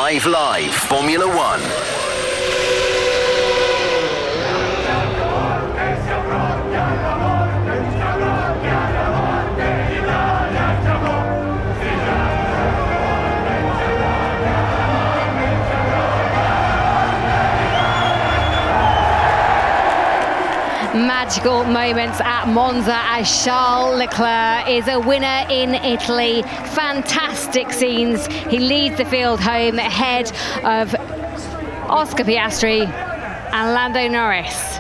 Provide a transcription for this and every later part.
5 Live Formula One. Magical moments at Monza as Charles Leclerc is a winner in Italy. Fantastic scenes. He leads the field home ahead of Oscar Piastri and Lando Norris.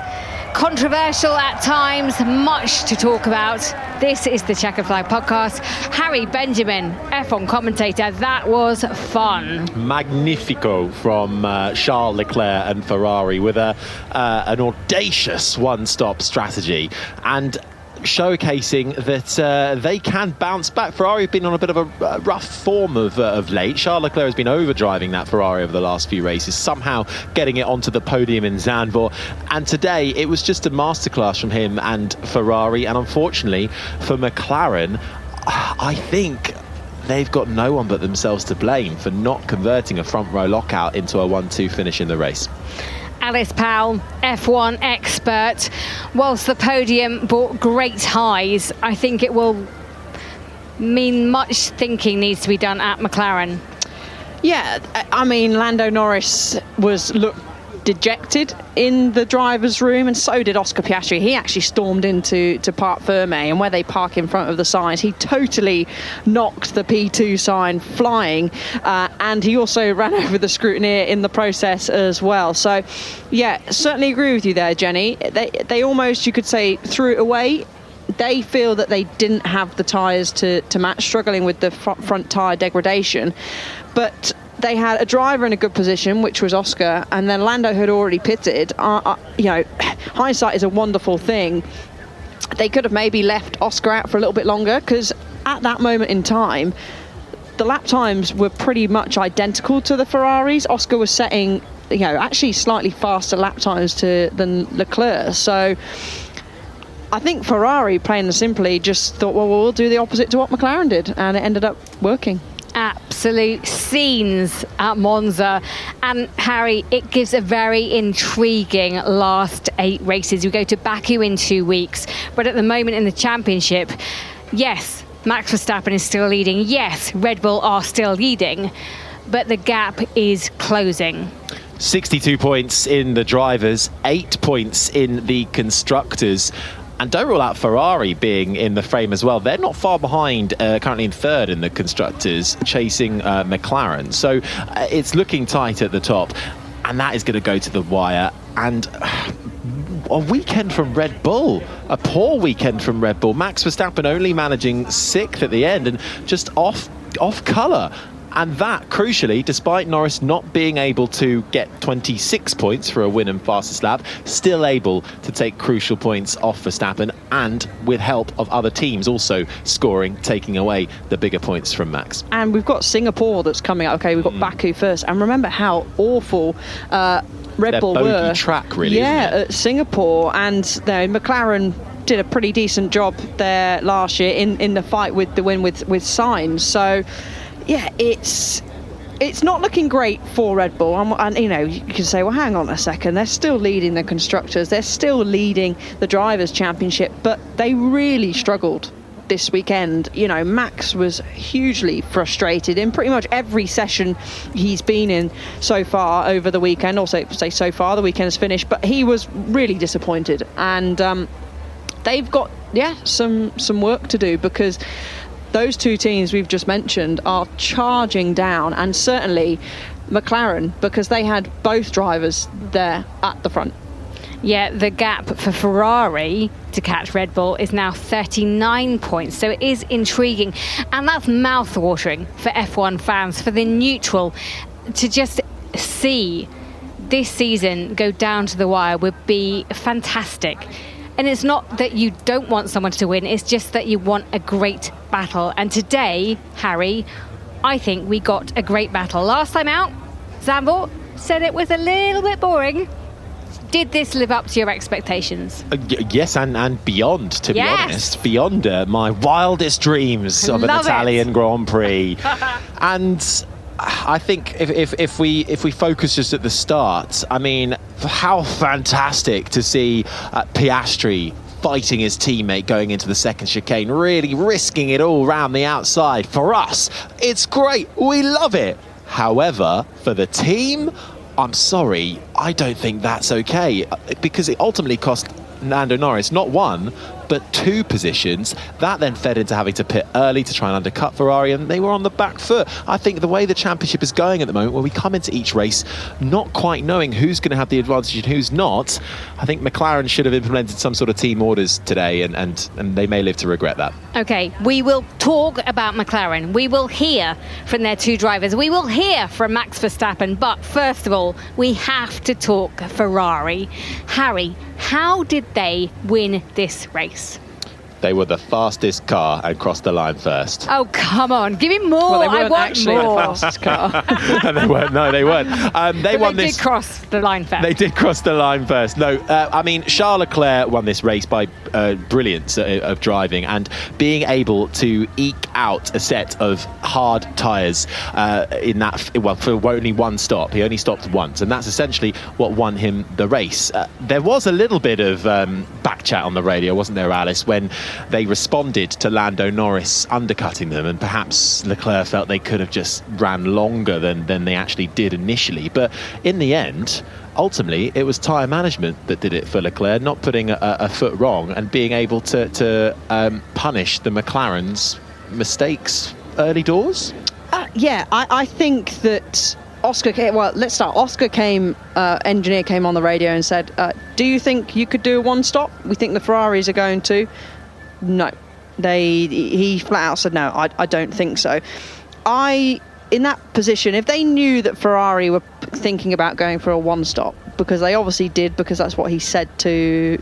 Controversial at times, much to talk about. This is the Checkered Flag podcast. Harry Benjamin, F1 commentator, that was fun. Magnifico from Charles Leclerc and Ferrari with an audacious one-stop strategy and showcasing that they can bounce back. Ferrari have been on a bit of a rough form of late. Charles Leclerc has been overdriving that Ferrari over the last few races, somehow getting it onto the podium in Zandvoort. And today it was just a masterclass from him and Ferrari. And unfortunately for McLaren, I think they've got no one but themselves to blame for not converting a front row lockout into a 1-2 finish in the race. Alice Powell, F1 expert. Whilst the podium brought great highs, I think it will mean much thinking needs to be done at McLaren. Yeah, I mean, Lando Norris looked dejected in the driver's room, and so did Oscar Piastri. He actually stormed into Parc Ferme, and where they park in front of the signs, he totally knocked the P2 sign flying, and he also ran over the scrutineer in the process as well. So yeah, certainly agree with you there, Jenny. They almost, you could say, threw it away. They feel that they didn't have the tyres to match, struggling with the front tyre degradation, but they had a driver in a good position, which was Oscar, and then Lando had already pitted. You know, hindsight is a wonderful thing. They could have maybe left Oscar out for a little bit longer, because at that moment in time, the lap times were pretty much identical to the Ferraris. Oscar was setting, you know, actually slightly faster lap times than Leclerc. So I think Ferrari, plain and simply, just thought, well, we'll do the opposite to what McLaren did, and it ended up working. Absolute scenes at Monza. And Harry, it gives a very intriguing last 8 races. We go to Baku in 2 weeks, but at the moment in the championship, yes, Max Verstappen is still leading. Yes, Red Bull are still leading, but the gap is closing. 62 points in the drivers, 8 points in the constructors. And don't rule out Ferrari being in the frame as well. They're not far behind, currently in 3rd in the constructors, chasing McLaren. So it's looking tight at the top, and that is going to go to the wire. And a weekend from Red Bull, a poor weekend from Red Bull. Max Verstappen only managing 6th at the end and just off colour. And that, crucially, despite Norris not being able to get 26 points for a win and fastest lap, still able to take crucial points off Verstappen, and with help of other teams also scoring, taking away the bigger points from Max. And we've got Singapore that's coming up. Okay, we've got Baku first. And remember how awful Red Bull were. Track, really, yeah, isn't it? At Singapore. And McLaren did a pretty decent job there last year in the fight with the win with Sainz. So yeah, it's not looking great for Red Bull. And you know, you can say, well, hang on a second, they're still leading the constructors, they're still leading the drivers' championship, but they really struggled this weekend. You know, Max was hugely frustrated in pretty much every session he's been in so far over the weekend. Also, say so far, the weekend is finished, but he was really disappointed. And they've got, some work to do, because those two teams we've just mentioned are charging down, and certainly McLaren, because they had both drivers there at the front. Yeah, the gap for Ferrari to catch Red Bull is now 39 points, so it is intriguing, and that's mouth-watering for F1 fans, for the neutral to just see this season go down to the wire would be fantastic. And it's not that you don't want someone to win, it's just that you want a great battle. And today, Harry, I think we got a great battle. Last time out, Zandvoort said it was a little bit boring. Did this live up to your expectations? Yes, and beyond, to be honest. Beyond my wildest dreams of an Italian Grand Prix. And I think if we focus just at the start, I mean, how fantastic to see Piastri fighting his teammate going into the second chicane, really risking it all round the outside. For us, it's great. We love it. However, for the team, I'm sorry, I don't think that's okay, because it ultimately cost Lando Norris not one, but 2 positions. That then fed into having to pit early to try and undercut Ferrari, and they were on the back foot. I think the way the championship is going at the moment, where we come into each race not quite knowing who's going to have the advantage and who's not, I think McLaren should have implemented some sort of team orders today, and they may live to regret that. Okay, we will talk about McLaren. We will hear from their 2 drivers. We will hear from Max Verstappen. But first of all, we have to talk Ferrari. Harry, how did they win this race? They were the fastest car and crossed the line first. Oh, come on. Give me more. Well, they I weren't want actually more. the fastest car. They weren't. No, they weren't. They won They this. did cross the line first. They did cross the line first. No, I mean, Charles Leclerc won this race by brilliance of driving and being able to eke out a set of hard tyres in that, well, for only one stop. He only stopped once, and that's essentially what won him the race. There was a little bit of back chat on the radio, wasn't there, Alice, when they responded to Lando Norris undercutting them, and perhaps Leclerc felt they could have just ran longer than they actually did initially. But in the end, ultimately, it was tyre management that did it for Leclerc, not putting a foot wrong and being able to punish the McLaren's mistakes early doors. Yeah, I think that Oscar came, well, let's start. Oscar came, engineer came on the radio and said, do you think you could do a 1 stop? We think the Ferraris are going to. No. He flat out said, no, I don't think so. In that position, if they knew that Ferrari were thinking about going for a 1 stop, because they obviously did, because that's what he said to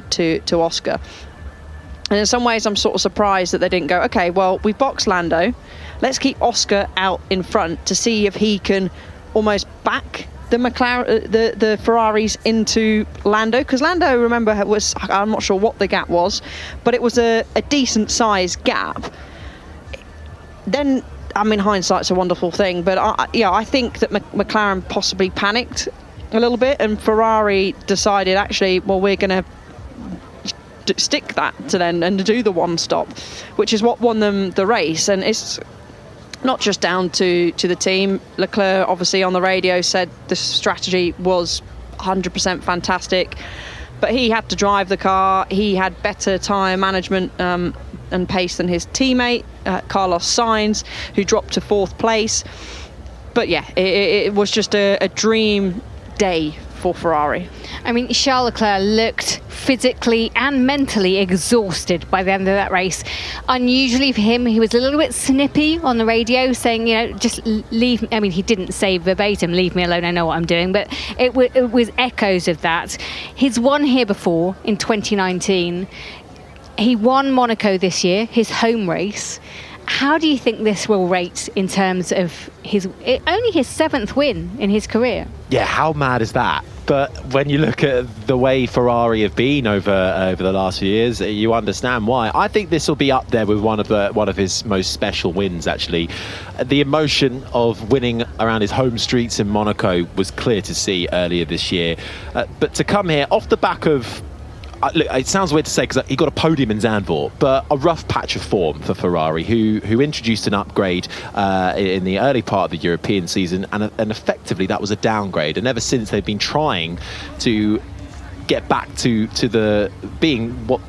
Oscar. And in some ways, I'm sort of surprised that they didn't go, okay, well, we boxed Lando. Let's keep Oscar out in front to see if he can almost back the McLaren, the Ferraris into Lando, because Lando, remember, I'm not sure what the gap was, but it was a decent sized gap. Then, I mean, hindsight's a wonderful thing, but I think that McLaren possibly panicked a little bit, and Ferrari decided, actually, well, we're going to stick that to them and to do the 1 stop, which is what won them the race. And it's not just down to the team. Leclerc, obviously, on the radio said the strategy was 100% fantastic, but he had to drive the car. He had better tyre management and pace than his teammate, Carlos Sainz, who dropped to 4th place. But yeah, it was just a dream day for Ferrari. I mean, Charles Leclerc looked physically and mentally exhausted by the end of that race. Unusually for him, he was a little bit snippy on the radio, saying, just leave me. I mean, he didn't say verbatim, leave me alone, I know what I'm doing, but it was echoes of that. He's won here before in 2019. He won Monaco this year, his home race. How do you think this will rate in terms of only his 7th win in his career? Yeah, how mad is that? But when you look at the way Ferrari have been over the last few years, you understand why. I think this will be up there with one of his most special wins, actually. The emotion of winning around his home streets in Monaco was clear to see earlier this year. But to come here off the back of, look, it sounds weird to say because he got a podium in Zandvoort, but a rough patch of form for Ferrari, who introduced an upgrade in the early part of the European season, and effectively that was a downgrade. And ever since, they've been trying to get back to the being what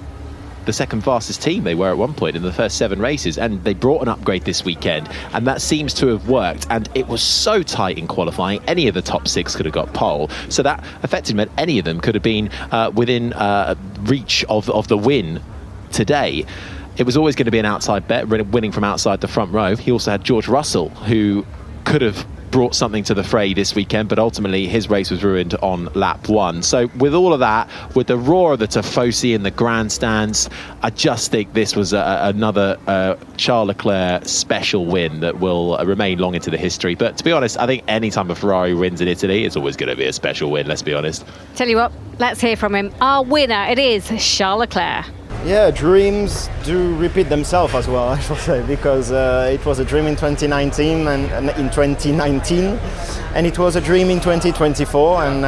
the second fastest team they were at one point in the first 7 races, and they brought an upgrade this weekend, and that seems to have worked. And it was so tight in qualifying, any of the top 6 could have got pole, so that effectively meant any of them could have been within reach of the win today. It was always going to be an outside bet, winning from outside the front row. He also had George Russell, who could have brought something to the fray this weekend, but ultimately his race was ruined on lap 1. So with all of that, with the roar of the Tifosi in the grandstands, I just think this was another Charles Leclerc special win that will remain long into the history. But to be honest, I think any time a Ferrari wins in Italy, it's always going to be a special win, let's be honest. Tell you what, let's hear from him. Our winner, it is Charles Leclerc. Yeah, dreams do repeat themselves as well, I should say, because it was a dream in 2019 and in 2019, and it was a dream in 2024, and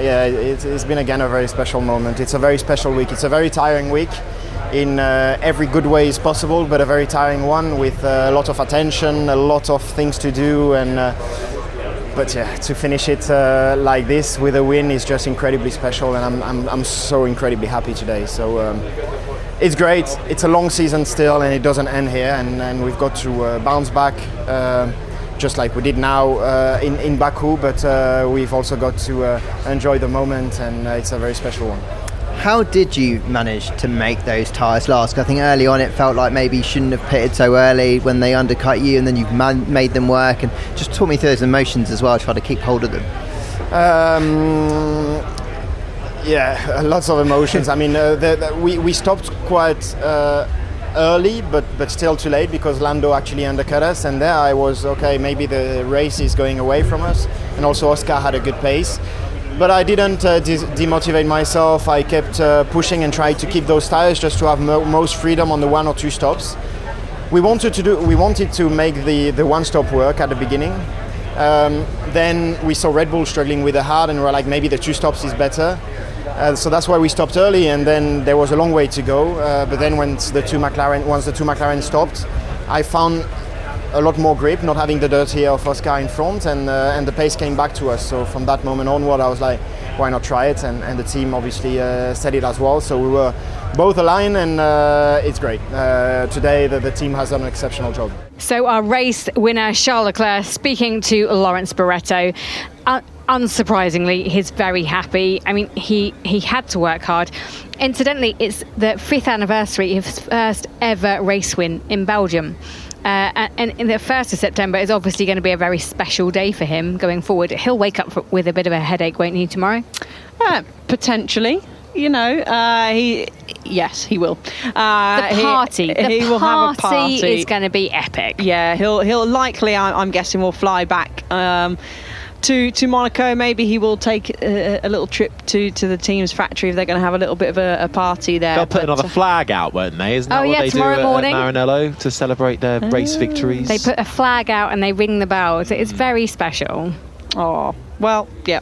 yeah, it's been again a very special moment. It's a very special week. It's a very tiring week in every good way is possible, but a very tiring one with a lot of attention, a lot of things to do, and but yeah, to finish it like this with a win is just incredibly special, and I'm so incredibly happy today. So it's great. It's a long season still, and it doesn't end here. And we've got to bounce back, just like we did now in Baku. But we've also got to enjoy the moment, and it's a very special one. How did you manage to make those tyres last? I think early on it felt like maybe you shouldn't have pitted so early when they undercut you, and then you've made them work. And just talk me through those emotions as well, try to keep hold of them. Yeah, lots of emotions. I mean, we stopped quite early, but still too late, because Lando actually undercut us, and there I was, okay, maybe the race is going away from us, and also Oscar had a good pace. But I didn't demotivate myself. I kept pushing and tried to keep those tires just to have most freedom on the 1 or 2 stops. We wanted to make the one stop work at the beginning. Then we saw Red Bull struggling with the hard, and we were like, maybe the 2 stops is better. So that's why we stopped early, and then there was a long way to go. But then once the two McLaren stopped, I found a lot more grip, not having the dirt here of Oscar in front, and the pace came back to us. So from that moment onward, I was like, why not try it? And the team obviously said it as well. So we were both aligned, and it's great. Today the team has done an exceptional job. So our race winner, Charles Leclerc, speaking to Lawrence Barretto. Unsurprisingly, he's very happy. I mean, he had to work hard. Incidentally, it's the 5th anniversary of his first ever race win in Belgium. And in the 1st of September is obviously going to be a very special day for him going forward. He'll wake up with a bit of a headache, won't he, tomorrow? Potentially. You know, he will. The party Will have a party. Is going to be epic. Yeah, he'll likely, I'm guessing, will fly back to Monaco. Maybe he will take a little trip to the team's factory if they're going to have a little bit of a party there. They'll put another flag out, won't they? Isn't that what they do at Maranello to celebrate their race victories? They put a flag out and they ring the bells. It's very special. Oh, well, yeah,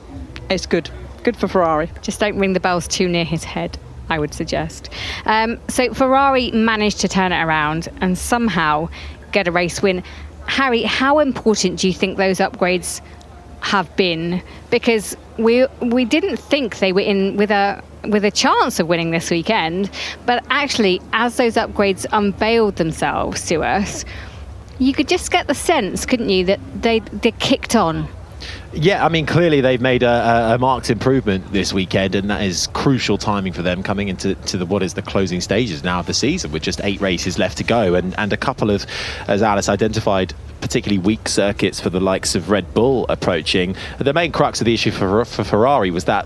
it's good. Good for Ferrari. Just don't ring the bells too near his head, I would suggest. So Ferrari managed to turn it around and somehow get a race win. Harry, how important do you think those upgrades have been? Because we didn't think they were in with a chance of winning this weekend, but actually as those upgrades unveiled themselves to us, you could just get the sense, couldn't you, that they kicked on. Yeah, I mean, clearly they've made a marked improvement this weekend, and that is crucial timing for them coming into what is the closing stages now of the season, with just 8 races left to go, and a couple of, as Alice identified, particularly weak circuits for the likes of Red Bull approaching. The main crux of the issue for Ferrari was that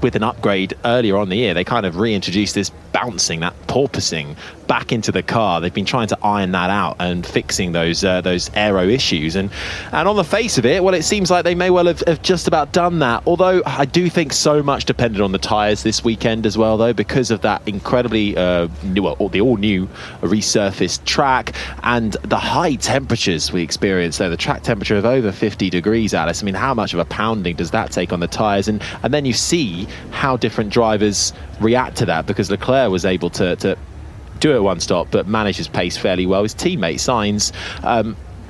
with an upgrade earlier on in the year, they kind of reintroduced this bouncing, that porpoising back into the car. They've been trying to iron that out and fixing those aero issues. And on the face of it, well, it seems like they may well have just about done that. Although I do think so much depended on the tyres this weekend as well, though, because of that incredibly the all-new resurfaced track and the high temperatures we experienced there. The track temperature of over 50 degrees, Alice. I mean, how much of a pounding does that take on the tyres? And then you see how different drivers react to that, because Leclerc was able to do a one stop but manage his pace fairly well. His teammate Sainz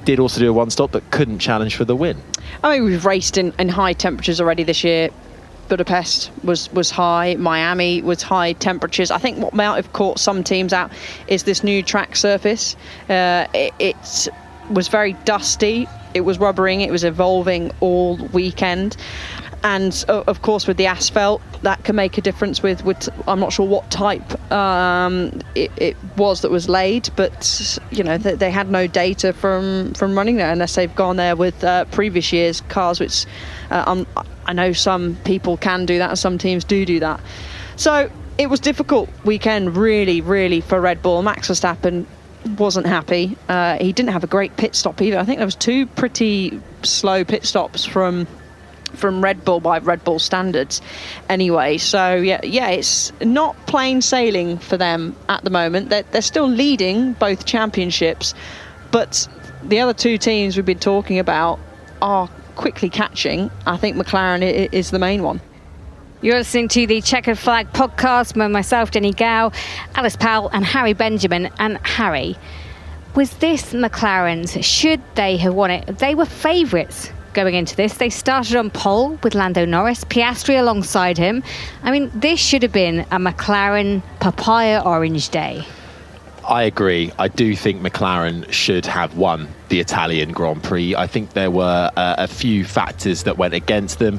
did also do a one stop but couldn't challenge for the win. I mean, we've raced in high temperatures already this year. Budapest was high, Miami was high temperatures. I think what might have caught some teams out is this new track surface. It was very dusty, it was rubbering, it was evolving all weekend. And of course, with the asphalt, that can make a difference with I'm not sure what type it was that was laid, but you know, they had no data from running there unless they've gone there with previous years' cars, which I know some people can do that and some teams do that. So it was difficult weekend, really for Red Bull. Max Verstappen wasn't happy. He didn't have a great pit stop either. I think there was 2 pretty slow pit stops from from Red Bull by Red Bull standards anyway. So yeah, it's not plain sailing for them at the moment. They're still leading both championships, but the other two teams we've been talking about are quickly catching. I think McLaren is the main one. You're listening to the Checkered Flag podcast with myself, Jenny Gow, Alice Powell and Harry Benjamin. And Harry, was this McLaren's? Should they have won it? They were favourites going into this. They started on pole with Lando Norris, Piastri alongside him. I mean, this should have been a McLaren papaya orange day. I agree. I do think McLaren should have won the Italian Grand Prix. I think there were a few factors that went against them.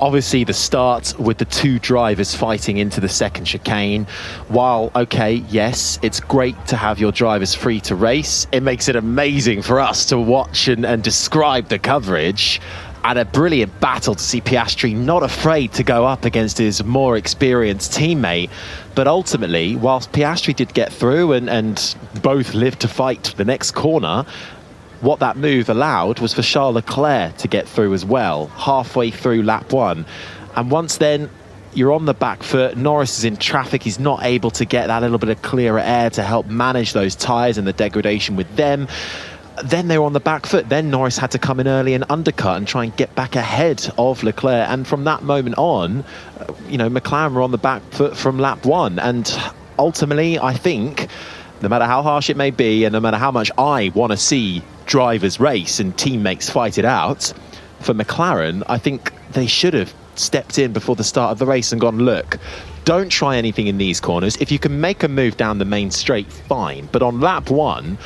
Obviously, the start with the two drivers fighting into the second chicane. While, okay, yes, it's great to have your drivers free to race, it makes it amazing for us to watch and describe the coverage. And a brilliant battle to see Piastri not afraid to go up against his more experienced teammate. But ultimately, whilst Piastri did get through and both lived to fight the next corner, what that move allowed was for Charles Leclerc to get through as well, halfway through lap one. And once then, you're on the back foot, Norris is in traffic, he's not able to get that little bit of clearer air to help manage those tyres and the degradation with them. Then they were on the back foot. Then Norris had to come in early and undercut and try and get back ahead of Leclerc. And from that moment on, McLaren were on the back foot from lap one. And ultimately, I think, no matter how harsh it may be and no matter how much I want to see drivers race and teammates fight it out, for McLaren, I think they should have stepped in before the start of the race and gone, look, don't try anything in these corners. If you can make a move down the main straight, fine. But on lap one,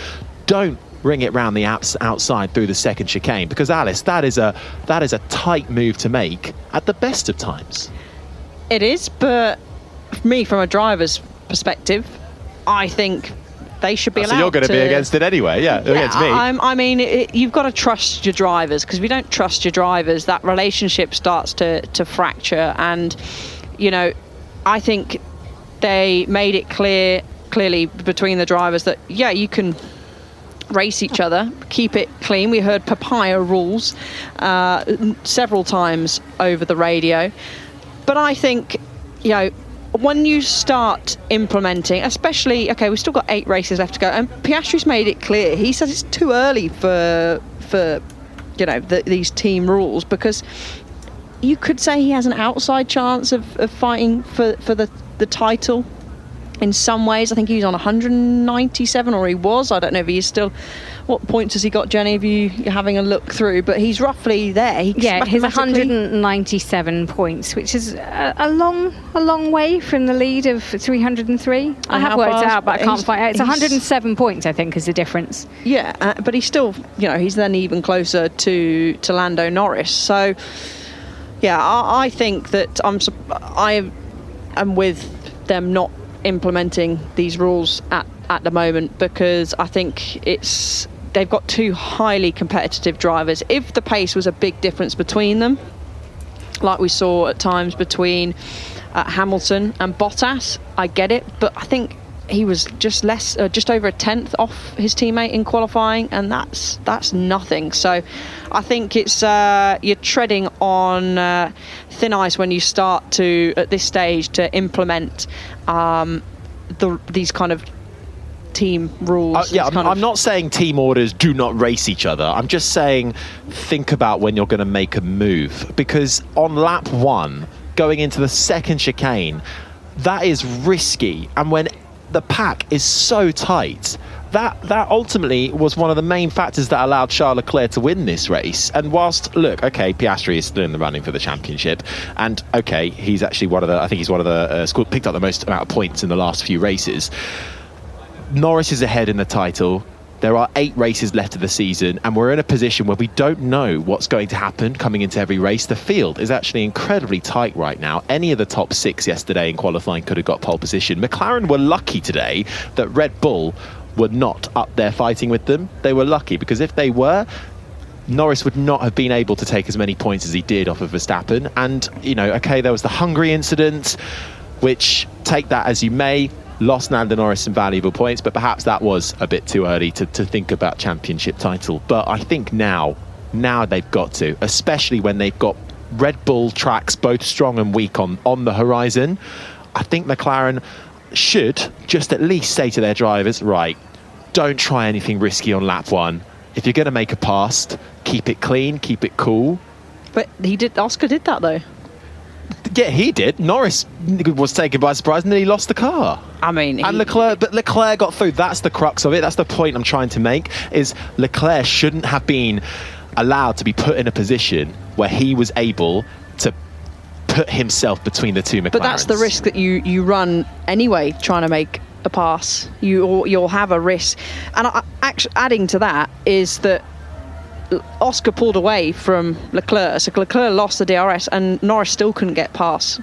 don't ring it round the outside through the second chicane, because Alice, that is a tight move to make at the best of times. It is, but for me, from a driver's perspective, I think they should be allowed. So you're going to be against it anyway, against me. I mean, you've got to trust your drivers, because if you don't trust your drivers, that relationship starts to fracture. And I think they made it clearly between the drivers that you can race each other, keep it clean. We heard papaya rules several times over the radio, but I think when you start implementing, especially, we've still got 8 races left to go, and Piastri's made it clear. He says it's too early for these team rules, because you could say he has an outside chance of fighting for the title. In some ways, I think he's on 197, or he was. I don't know if he's still. What points has he got, Jenny? If you're having a look through, but he's roughly there. He's 197 points, which is a long way from the lead of 303. I have worked it out, but I can't find it. It's 107 points, I think, is the difference. Yeah, but he's still, he's then even closer to Lando Norris. So, yeah, I think that I am with them not implementing these rules at the moment, because I think they've got two highly competitive drivers. If the pace was a big difference between them, like we saw at times between Hamilton and Bottas, I get it, but I think he was just over a tenth off his teammate in qualifying, and that's nothing. So I think it's you're treading on thin ice when you start to, at this stage, to implement these kind of team rules. I'm not saying team orders do not race each other. I'm just saying think about when you're going to make a move, because on lap one, going into the second chicane, that is risky, and when the pack is so tight, that ultimately was one of the main factors that allowed Charles Leclerc to win this race. And whilst, look, okay, Piastri is still in the running for the championship, and okay, he's actually one of the picked up the most amount of points in the last few races. Norris is ahead in the title. There are 8 races left of the season, and we're in a position where we don't know what's going to happen coming into every race. The field is actually incredibly tight right now. Any of the top 6 yesterday in qualifying could have got pole position. McLaren were lucky today that Red Bull were not up there fighting with them. They were lucky, because if they were, Norris would not have been able to take as many points as he did off of Verstappen. And, there was the Hungary incident, which, take that as you may, lost Lando Norris some valuable points, but perhaps that was a bit too early to think about championship title. But I think now they've got to, especially when they've got Red Bull tracks both strong and weak on the horizon. I think McLaren should just at least say to their drivers, right, don't try anything risky on lap 1. If you're going to make a pass, keep it clean, keep it cool. But Oscar did that though. Yeah, he did. Norris was taken by surprise and then he lost the car. I mean, and Leclerc got through. That's the crux of it. That's the point I'm trying to make, is Leclerc shouldn't have been allowed to be put in a position where he was able to put himself between the two McLarens. But that's the risk that you run anyway, trying to make a pass. You'll have a risk. And actually adding to that is that Oscar pulled away from Leclerc, so Leclerc lost the DRS and Norris still couldn't get past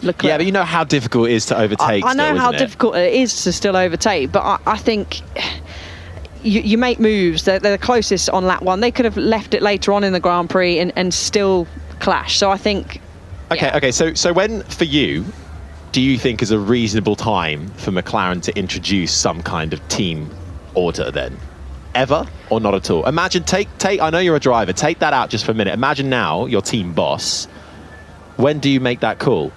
Leclerc. Yeah, but you know how difficult it is to overtake. I know how difficult it is to still overtake, but I think you make moves. They're the closest on lap 1. They could have left it later on in the Grand Prix and still clash. So I think... Okay, so when, for you, do you think is a reasonable time for McLaren to introduce some kind of team order then? Ever or not at all? Imagine, take. I know you're a driver. Take that out just for a minute. Imagine now you're team boss. When do you make that call?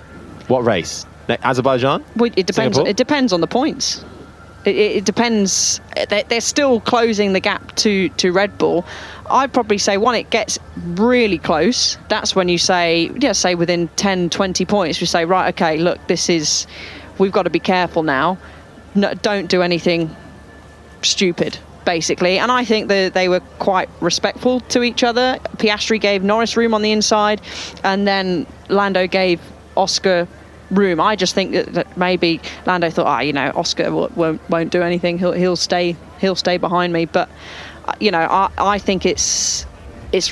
What race? Azerbaijan? Well, it depends. Singapore? It depends on the points. It depends. They're still closing the gap to Red Bull. I'd probably say when it gets really close, that's when you say within 10, 20 points, you say, right, okay, look, we've got to be careful now. No, don't do anything stupid, basically. And I think that they were quite respectful to each other. Piastri gave Norris room on the inside, and then Lando gave Oscar room. I just think that maybe Lando thought, Oscar won't do anything. He'll stay behind me. But I think it's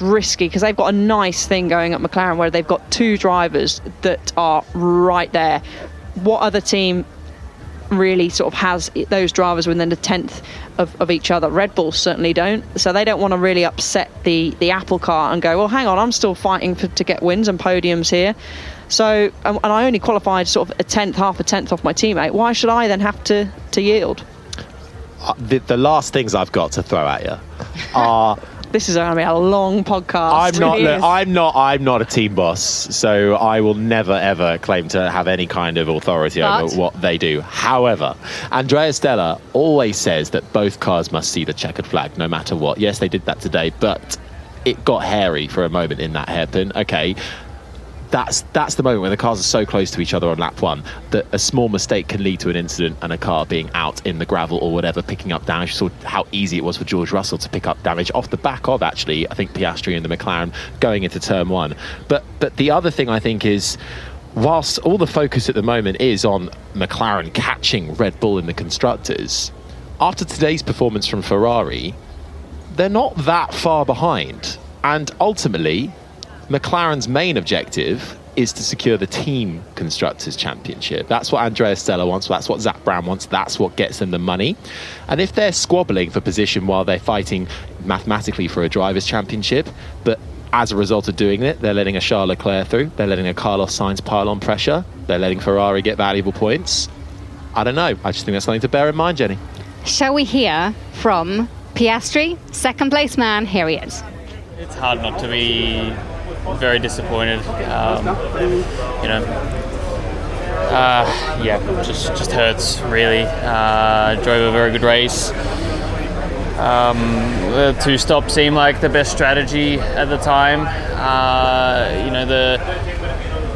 risky because they've got a nice thing going at McLaren where they've got two drivers that are right there. What other team really sort of has those drivers within a tenth of each other? Red Bull certainly don't, so they don't want to really upset the apple cart and go, well, hang on, I'm still fighting to get wins and podiums here. So, and I only qualified sort of half a tenth off my teammate. Why should I then have to yield? The last things I've got to throw at you are... This is going to be a long podcast. I'm not a team boss, so I will never ever claim to have any kind of authority over what they do. However, Andrea Stella always says that both cars must see the checkered flag no matter what. Yes, they did that today, but it got hairy for a moment in that hairpin. Okay, that's the moment when the cars are so close to each other on lap 1 that a small mistake can lead to an incident and a car being out in the gravel or whatever, picking up damage. You saw how easy it was for George Russell to pick up damage off the back of, actually, I think, Piastri and the McLaren going into turn 1. But the other thing I think is, whilst all the focus at the moment is on McLaren catching Red Bull in the constructors, after today's performance from Ferrari, they're not that far behind. And ultimately, McLaren's main objective is to secure the Team Constructors' Championship. That's what Andrea Stella wants, that's what Zach Brown wants, that's what gets them the money. And if they're squabbling for position while they're fighting mathematically for a Drivers' Championship, but as a result of doing it, they're letting a Charles Leclerc through, they're letting a Carlos Sainz pile on pressure, they're letting Ferrari get valuable points, I don't know. I just think that's something to bear in mind, Jenny. Shall we hear from Piastri, second place man? Here he is. It's hard not to be very disappointed. Just hurts really. Drove a very good race. The two stops seemed like the best strategy at the time.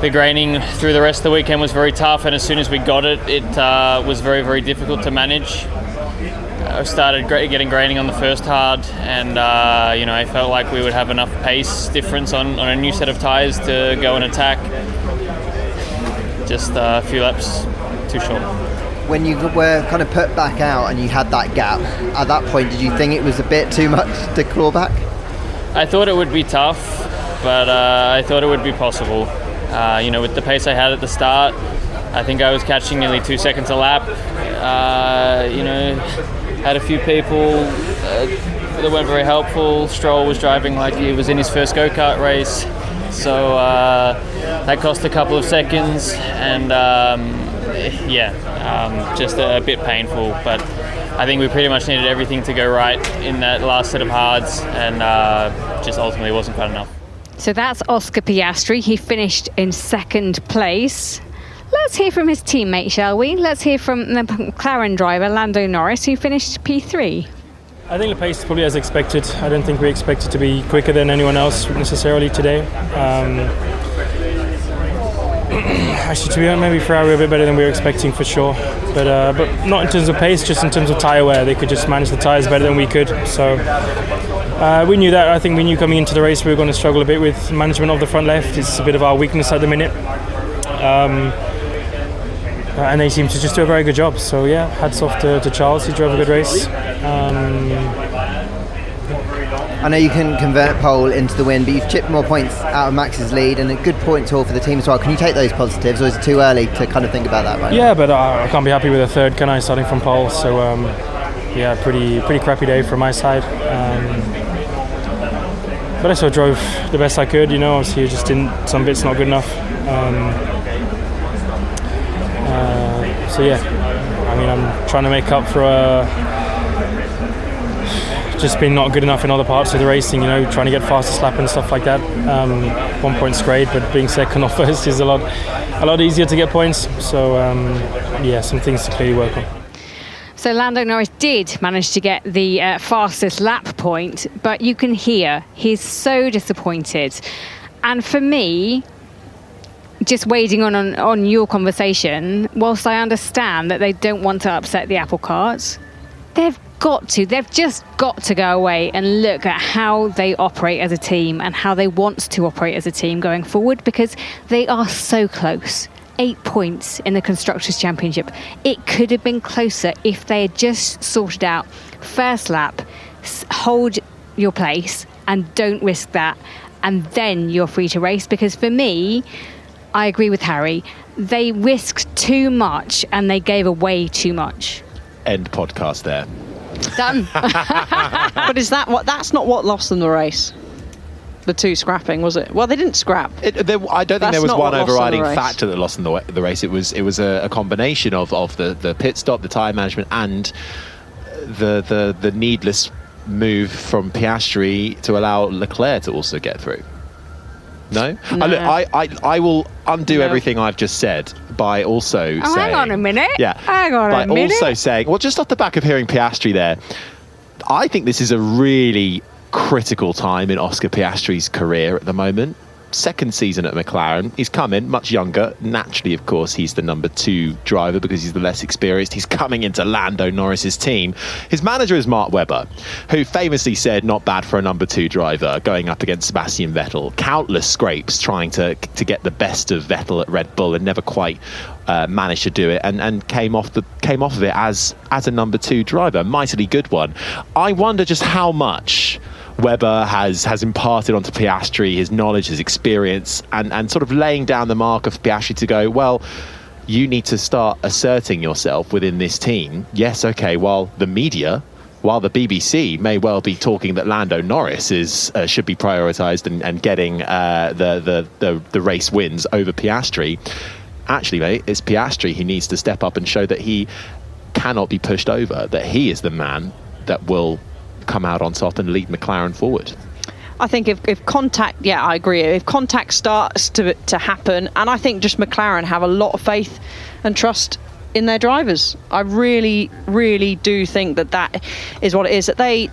The graining through the rest of the weekend was very tough, and as soon as we got it, it was very, very difficult to manage. I started getting graining on the first hard, and I felt like we would have enough pace difference on a new set of tyres to go and attack. Just a few laps too short. When you were kind of put back out and you had that gap, at that point, did you think it was a bit too much to claw back? I thought it would be tough, but I thought it would be possible. With the pace I had at the start, I think I was catching nearly 2 seconds a lap. Had a few people that weren't very helpful. Stroll was driving like he was in his first go-kart race, so that cost a couple of seconds, and just a bit painful. But I think we pretty much needed everything to go right in that last set of hards, and just ultimately wasn't quite enough. So that's Oscar Piastri. He finished in second place. Let's hear from his teammate, shall we? Let's hear from the McLaren driver, Lando Norris, who finished P3. I think the pace is probably as expected. I don't think we expected to be quicker than anyone else necessarily today. Actually, to be honest, maybe Ferrari were a bit better than we were expecting for sure. But not in terms of pace, just in terms of tyre wear. They could just manage the tyres better than we could. So we knew that. I think we knew coming into the race we were going to struggle a bit with management of the front left. It's a bit of our weakness at the minute. And they seem to just do a very good job. So yeah, hats off to Charles. He drove a good race. I know you can convert pole into the win, but you've chipped more points out of Max's lead and a good point haul for the team as well. Can you take those positives, or is it too early to kind of think about that right now? Yeah, but I can't be happy with a third, can I, starting from pole? So yeah, pretty crappy day from my side. But I still drove the best I could, you know. Obviously, just didn't, some bits not good enough. So yeah, I mean, I'm trying to make up for just being not good enough in other parts of the racing, you know, trying to get fastest lap and stuff like that. 1 point's great, but being second or first is a lot easier to get points. So yeah, some things to clearly work on. So Lando Norris did manage to get the fastest lap point, but you can hear he's so disappointed. And for me, just wading on your conversation, whilst I understand that they don't want to upset the apple cart, they've just got to go away and look at how they operate as a team and how they want to operate as a team going forward, because they are so close. 8 points in the Constructors' Championship. It could have been closer if they had just sorted out first lap, hold your place and don't risk that, and then you're free to race. Because for me, I agree with Harry, they risked too much and they gave away too much. End podcast there. Done. But is that what? That's not what lost them the race. The two scrapping, was it? Well, they didn't scrap. I don't think there was one overriding factor that lost them the race. It was a combination of the pit stop, the tyre management, and the needless move from Piastri to allow Leclerc to also get through. No? No. I will undo everything I've just said by also saying... hang on a minute. Yeah. Hang on a minute. By also saying... Well, just off the back of hearing Piastri there, I think this is a really critical time in Oscar Piastri's career at the moment. Second season at McLaren. He's come in much younger. Naturally, of course, he's the number 2 driver because he's the less experienced. He's coming into Lando Norris's team. His manager is Mark Webber, who famously said not bad for a number 2 driver going up against Sebastian Vettel. Countless scrapes trying to get the best of Vettel at Red Bull and never quite managed to do it, and came off of it as a number 2 driver. Mightily good one. I wonder just how much Webber has imparted onto Piastri his knowledge, his experience, and sort of laying down the mark of Piastri to go, well, you need to start asserting yourself within this team. Yes, okay, while the BBC may well be talking that Lando Norris should be prioritised and getting the race wins over Piastri, actually, mate, it's Piastri who needs to step up and show that he cannot be pushed over, that he is the man that will come out on top and lead McLaren forward. I think if contact, yeah, I agree. If contact starts to happen, and I think just McLaren have a lot of faith and trust in their drivers. I really, really do think that is what it is. That they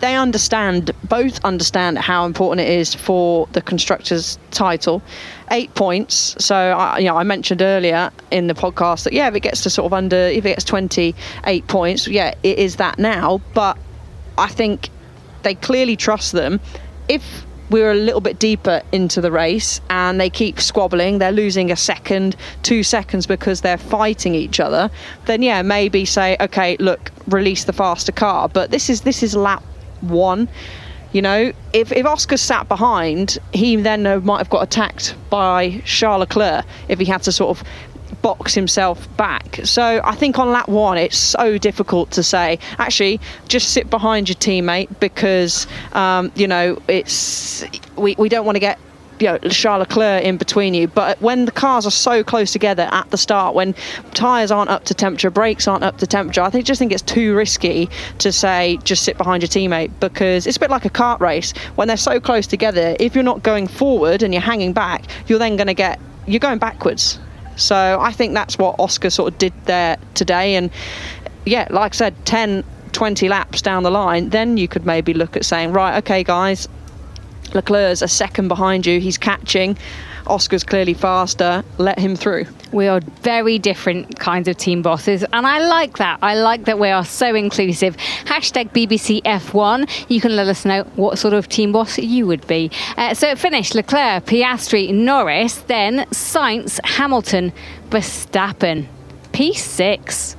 both understand how important it is for the constructors' title. 8 points. So I mentioned earlier in the podcast that if it gets to if it gets 28 points, it is that now. But I think they clearly trust them. If we're a little bit deeper into the race and they keep squabbling, they're losing a second, 2 seconds because they're fighting each other, then maybe say, okay, look, release the faster car. But this is lap 1. You know, if Oscar sat behind, he then might have got attacked by Charles Leclerc if he had to sort of box himself back. So I think on lap 1 it's so difficult to say, actually just sit behind your teammate, because it's we don't want to get Charles Leclerc in between you. But when the cars are so close together at the start, when tyres aren't up to temperature, brakes aren't up to temperature, I just think it's too risky to say just sit behind your teammate, because it's a bit like a kart race. When they're so close together, if you're not going forward and you're hanging back, you're going backwards. So I think that's what Oscar sort of did there today. And yeah, like I said, 10, 20 laps down the line, then you could maybe look at saying, right, okay guys, Leclerc's a second behind you, he's catching, Oscar's clearly faster, let him through. We are very different kinds of team bosses, and I like that. I like that we are so inclusive. Hashtag BBC F1. You can let us know what sort of team boss you would be. So it finished Leclerc, Piastri, Norris, then Sainz, Hamilton, Verstappen. P6.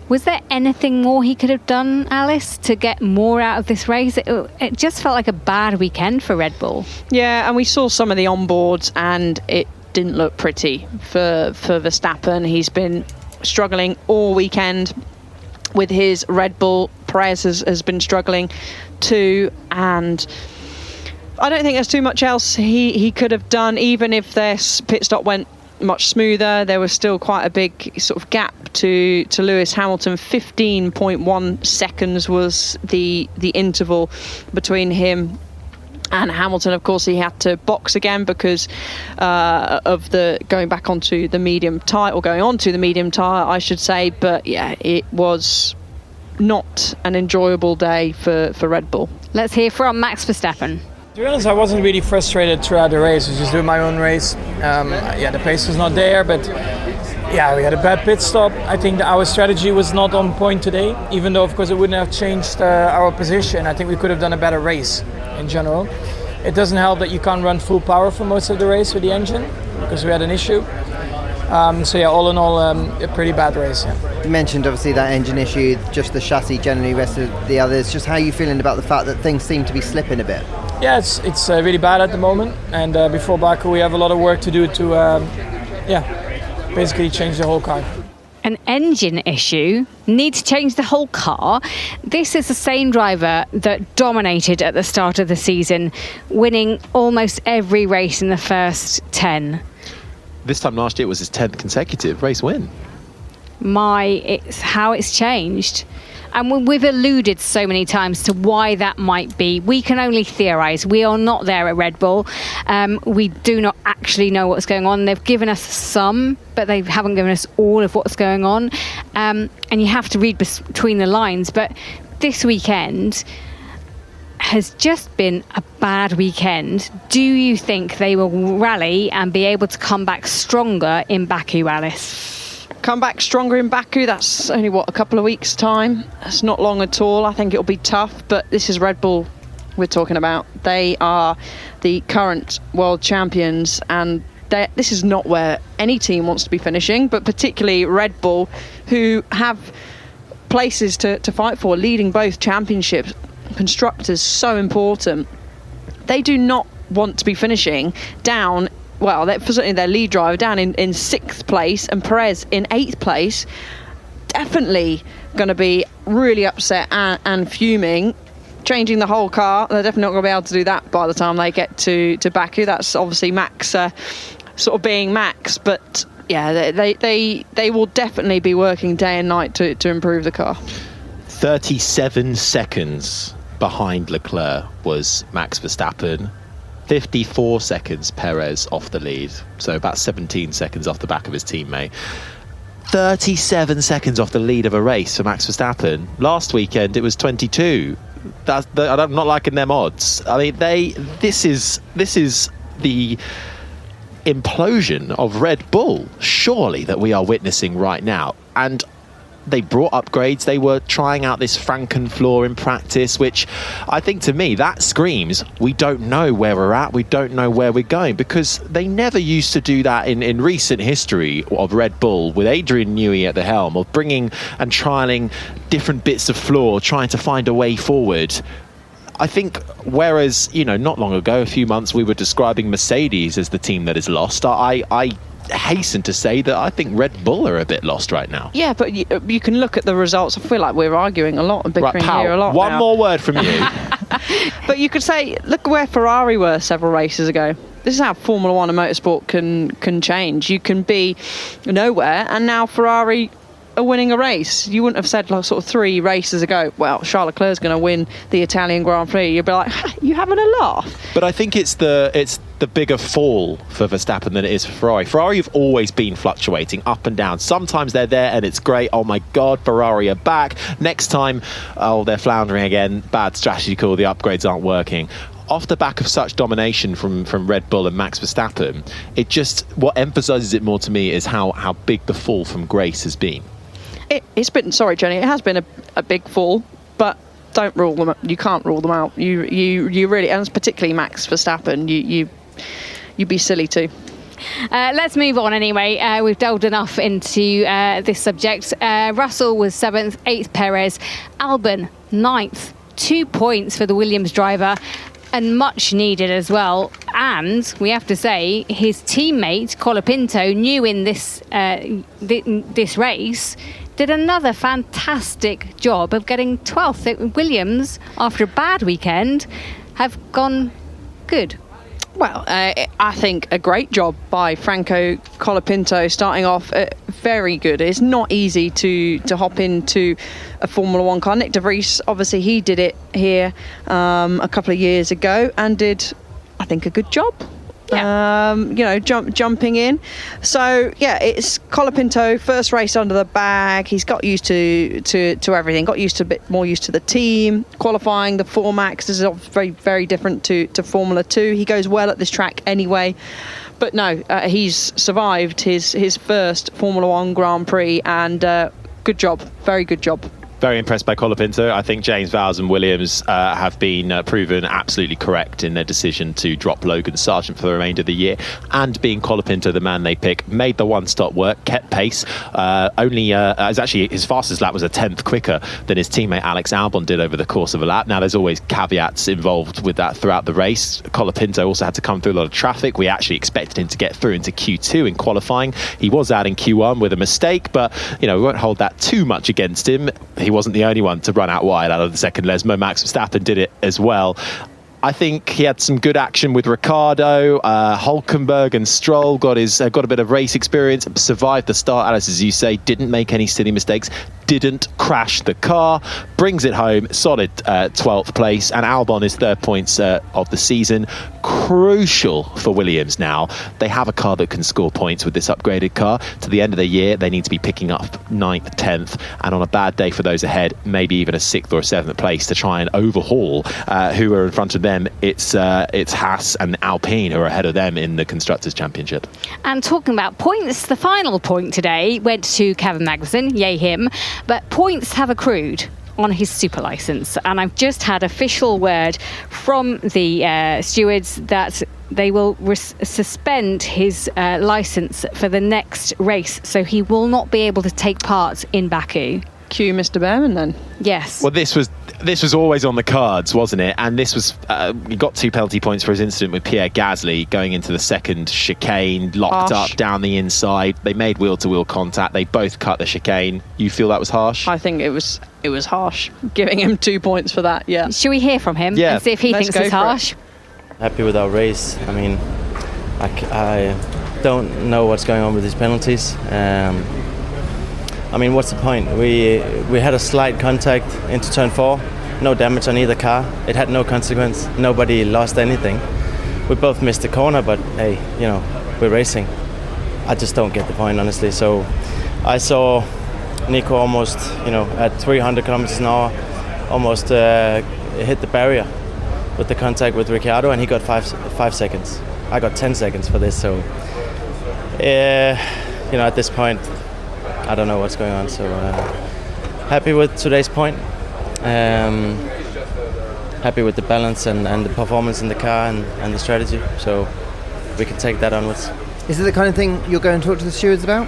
Was there anything more he could have done, Alice, to get more out of this race? It just felt like a bad weekend for Red Bull. Yeah, and we saw some of the onboards, and it didn't look pretty for Verstappen. He's been struggling all weekend with his Red Bull. Perez has been struggling too, and I don't think there's too much else he could have done. Even if their pit stop went much smoother, there was still quite a big sort of gap to Lewis Hamilton. 15.1 seconds was the interval between him and Hamilton. Of course, he had to box again because of the going onto the medium tyre, I should say. But yeah, it was not an enjoyable day for Red Bull. Let's hear from Max Verstappen. To be honest, I wasn't really frustrated throughout the race. I was just doing my own race. The pace was not there, but yeah, we had a bad pit stop. I think that our strategy was not on point today, even though, of course, it wouldn't have changed our position. I think we could have done a better race in general. It doesn't help that you can't run full power for most of the race with the engine, because we had an issue. All in all, a pretty bad race. Yeah. You mentioned obviously that engine issue, just the chassis generally, rest of the others. Just how are you feeling about the fact that things seem to be slipping a bit? Yeah, it's really bad at the moment, and before Baku we have a lot of work to do to basically change the whole car. An engine issue? Need to change the whole car? This is the same driver that dominated at the start of the season, winning almost every race in the first 10. This time last year it was his 10th consecutive race win. It's how it's changed. And we've alluded so many times to why that might be. We can only theorise. We are not there at Red Bull. We do not actually know what's going on. They've given us some, but they haven't given us all of what's going on. And you have to read between the lines. But this weekend has just been a bad weekend. Do you think they will rally and be able to come back stronger in Baku, Alice? Come back stronger in Baku? That's only, a couple of weeks' time? That's not long at all. I think it'll be tough, but this is Red Bull we're talking about. They are the current world champions, and this is not where any team wants to be finishing, but particularly Red Bull, who have places to fight for, leading both championships. Constructors, so important. They do not want to be finishing down, certainly their lead driver down in 6th place and Perez in 8th place. Definitely going to be really upset and fuming, changing the whole car. They're definitely not going to be able to do that by the time they get to Baku. That's obviously Max sort of being Max, but yeah, they will definitely be working day and night to improve the car. 37 seconds behind Leclerc was Max Verstappen. 54 seconds Perez off the lead, so about 17 seconds off the back of his teammate. 37 seconds off the lead of a race for Max Verstappen. Last weekend it was 22. I'm not liking them odds. I mean, this is the implosion of Red Bull, surely, that we are witnessing right now. And they brought upgrades. They were trying out this Frankenfloor in practice, which I think, to me, that screams we don't know where we're at, we don't know where we're going, because they never used to do that in recent history of Red Bull, with Adrian Newey at the helm, of bringing and trialling different bits of floor, trying to find a way forward. I think, whereas, not long ago, a few months, we were describing Mercedes as the team that is lost, I hasten to say that I think Red Bull are a bit lost right now. Yeah, but you can look at the results. I feel like we're arguing a lot and bickering here a lot more word from you. But you could say, look where Ferrari were several races ago. this is how Formula One and motorsport can change. You can be nowhere, and now Ferrari are winning a race. You wouldn't have said like sort of 3 races ago, well, Charles Leclerc's going to win the Italian Grand Prix. You'd be like, you having a laugh? But I think it's the bigger fall for Verstappen than it is for Ferrari. Ferrari have always been fluctuating up and down. Sometimes they're there and it's great. Oh my God, Ferrari are back. Next time, oh, they're floundering again. Bad strategy call. The upgrades aren't working. Off the back of such domination from Red Bull and Max Verstappen, what emphasises it more to me is how big the fall from grace has been. It's been, sorry, Jenny, it has been a big fall, but don't rule them. You can't rule them out. You really, and particularly Max Verstappen, you'd be silly too. Let's move on anyway. We've delved enough into this subject. Russell was 7th, 8th Perez, Albon 9th, 2 points for the Williams driver, and much needed as well. And we have to say, his teammate Colapinto, new in this race, did another fantastic job of getting 12th. Williams, after a bad weekend, have gone good. Well, I think a great job by Franco Colapinto, starting off very good. It's not easy to hop into a Formula One car. Nick de Vries, obviously, he did it here a couple of years ago and did, I think, a good job. Yeah. Jumping in. So yeah, it's Colapinto, first race under the bag. He's got used to everything. Got used to a bit more used to the team. Qualifying the 4 Max is very, very different to Formula 2. He goes well at this track anyway. But no, he's survived his first Formula 1 Grand Prix, and good job, very good job. Very impressed by Colapinto. I think James Vowles and Williams have been proven absolutely correct in their decision to drop Logan Sargent for the remainder of the year, and being Colapinto the man they pick, made the one-stop work, kept pace. Actually his fastest lap was a 10th quicker than his teammate Alex Albon did over the course of a lap. Now there's always caveats involved with that throughout the race. Colapinto also had to come through a lot of traffic. We actually expected him to get through into Q2 in qualifying. He was out in Q1 with a mistake, but we won't hold that too much against him. He wasn't the only one to run out wide out of the second Lesmo. Max Verstappen did it as well. I think he had some good action with Ricciardo, Hülkenberg and Stroll got a bit of race experience, survived the start, Alice, as you say, didn't make any silly mistakes, didn't crash the car, brings it home, solid 12th place, and Albon is 3rd points of the season. Crucial for Williams now. They have a car that can score points with this upgraded car. To the end of the year, they need to be picking up 9th, 10th, and on a bad day for those ahead, maybe even a 6th or a 7th place to try and overhaul who are in front of them. It's Haas and Alpine who are ahead of them in the Constructors' Championship. And talking about points, the final point today went to Kevin Magnussen, yay him, but points have accrued on his super license, and I've just had official word from the stewards that they will suspend his license for the next race, so he will not be able to take part in Baku. Cue Mr. Behrman then. Yes. Well, this was always on the cards, wasn't it? And this was he got 2 penalty points for his incident with Pierre Gasly going into the second chicane, locked Harsh. up down the inside. They made wheel-to-wheel contact. They both cut the chicane. You feel that was harsh? I think it was harsh, giving him 2 points for that. Yeah. Should we hear from him Yeah. and see if he Let's thinks go it's for it. harsh? Happy with our race. I mean, I don't know what's going on with these penalties. I mean, what's the point? We had a slight contact into turn 4, no damage on either car. It had no consequence. Nobody lost anything. We both missed the corner, but hey, we're racing. I just don't get the point, honestly. So I saw Nico almost, at 300 kilometers an hour, almost hit the barrier with the contact with Ricciardo, and he got 5 seconds. I got 10 seconds for this, so at this point, I don't know what's going on. So happy with today's point. Happy with the balance and the performance in the car and the strategy. So we can take that onwards. Is it the kind of thing you're going to talk to the stewards about?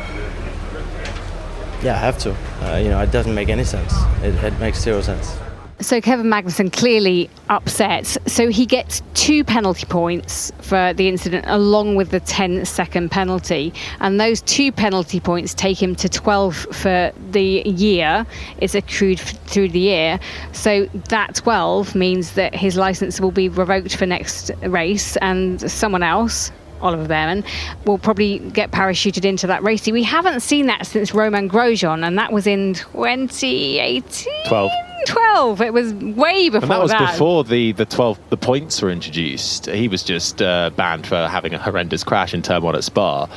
Yeah, I have to. It doesn't make any sense. It makes zero sense. So Kevin Magnussen clearly upset. So he gets 2 penalty points for the incident along with the 10-second penalty. And those 2 penalty points take him to 12 for the year. It's accrued through the year. So that 12 means that his licence will be revoked for next race, and someone else, Oliver Behrman, will probably get parachuted into that race. We haven't seen that since Romain Grosjean, and that was in 2018? 12. It was way before that. And that was before the points were introduced. He was just banned for having a horrendous crash in Turn 1 at Spa.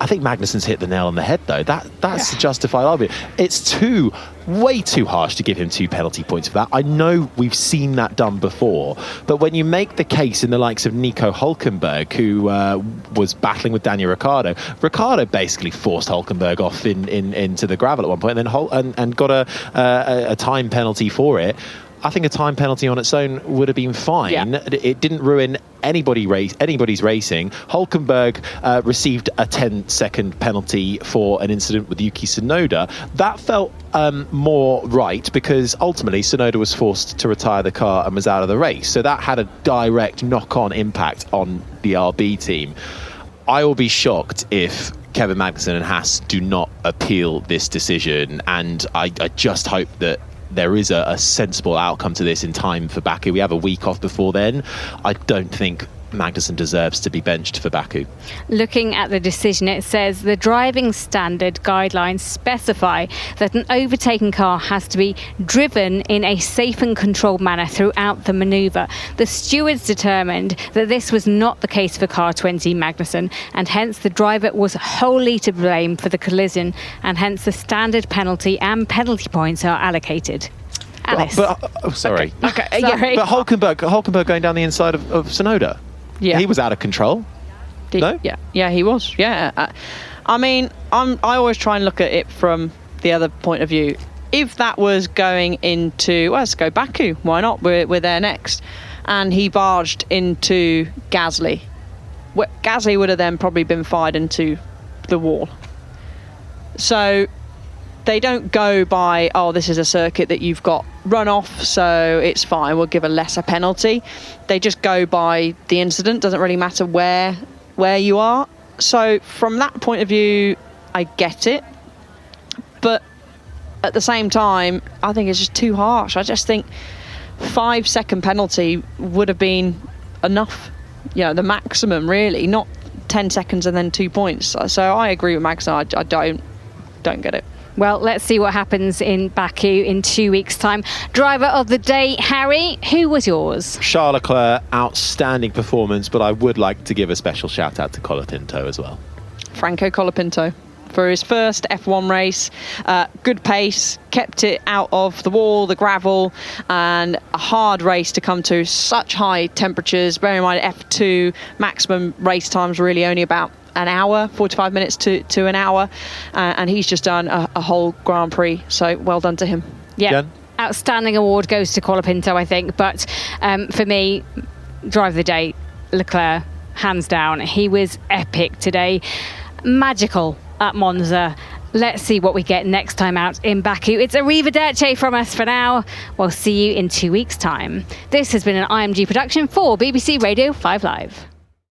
I think Magnussen's hit the nail on the head, though. That's a justified argument. It's way too harsh to give him 2 penalty points for that. I know we've seen that done before, but when you make the case in the likes of Nico Hülkenberg, who was battling with Daniel Ricciardo basically forced Hülkenberg off into the gravel at one point, and then and got a time penalty for it. I think a time penalty on its own would have been fine. Yeah. It didn't ruin anybody's racing. Hülkenberg received a 10-second penalty for an incident with Yuki Tsunoda. That felt more right, because ultimately Tsunoda was forced to retire the car and was out of the race. So that had a direct knock-on impact on the RB team. I will be shocked if Kevin Magnussen and Haas do not appeal this decision, and I just hope that there is a sensible outcome to this in time for Baku. We have a week off before then. I don't think Magnussen deserves to be benched for Baku. Looking at the decision, it says the driving standard guidelines specify that an overtaken car has to be driven in a safe and controlled manner throughout the manoeuvre. The stewards determined that this was not the case for car 20 Magnussen, and hence the driver was wholly to blame for the collision, and hence the standard penalty and penalty points are allocated. Alice. Sorry. Okay. Sorry. But Hülkenberg going down the inside of Tsunoda. Yeah. He was out of control. No? Yeah, he was. Yeah. I mean, I always try and look at it from the other point of view. If that was going into, let's go Baku, why not? We're there next. And he barged into Gasly. Gasly would have then probably been fired into the wall. So they don't go by, this is a circuit that you've got runoff, so it's fine, we'll give a lesser penalty. They just go by the incident. Doesn't really matter where you are. So from that point of view, I get it. But at the same time, I think it's just too harsh. I just think 5-second penalty would have been enough, the maximum, really, not 10 seconds and then 2 points. So I agree with Max. I don't get it. Well, let's see what happens in Baku in 2 weeks' time. Driver of the day, Harry, who was yours? Charles Leclerc, outstanding performance, but I would like to give a special shout out to Colapinto as well. Franco Colapinto for his first F1 race. Good pace, kept it out of the wall, the gravel, and a hard race to come to. Such high temperatures. Bear in mind, F2 maximum race times really only about an hour, 45 minutes to an hour, and he's just done a whole Grand Prix, so well done to him. Yeah, Jen? Outstanding award goes to Colapinto, I think, but for me, driver of the day, Leclerc, hands down. He was epic today, magical at Monza. Let's see what we get next time out in Baku. It's arrivederci from us for now. We'll see you in 2 weeks' time. This has been an IMG production for BBC Radio 5 Live.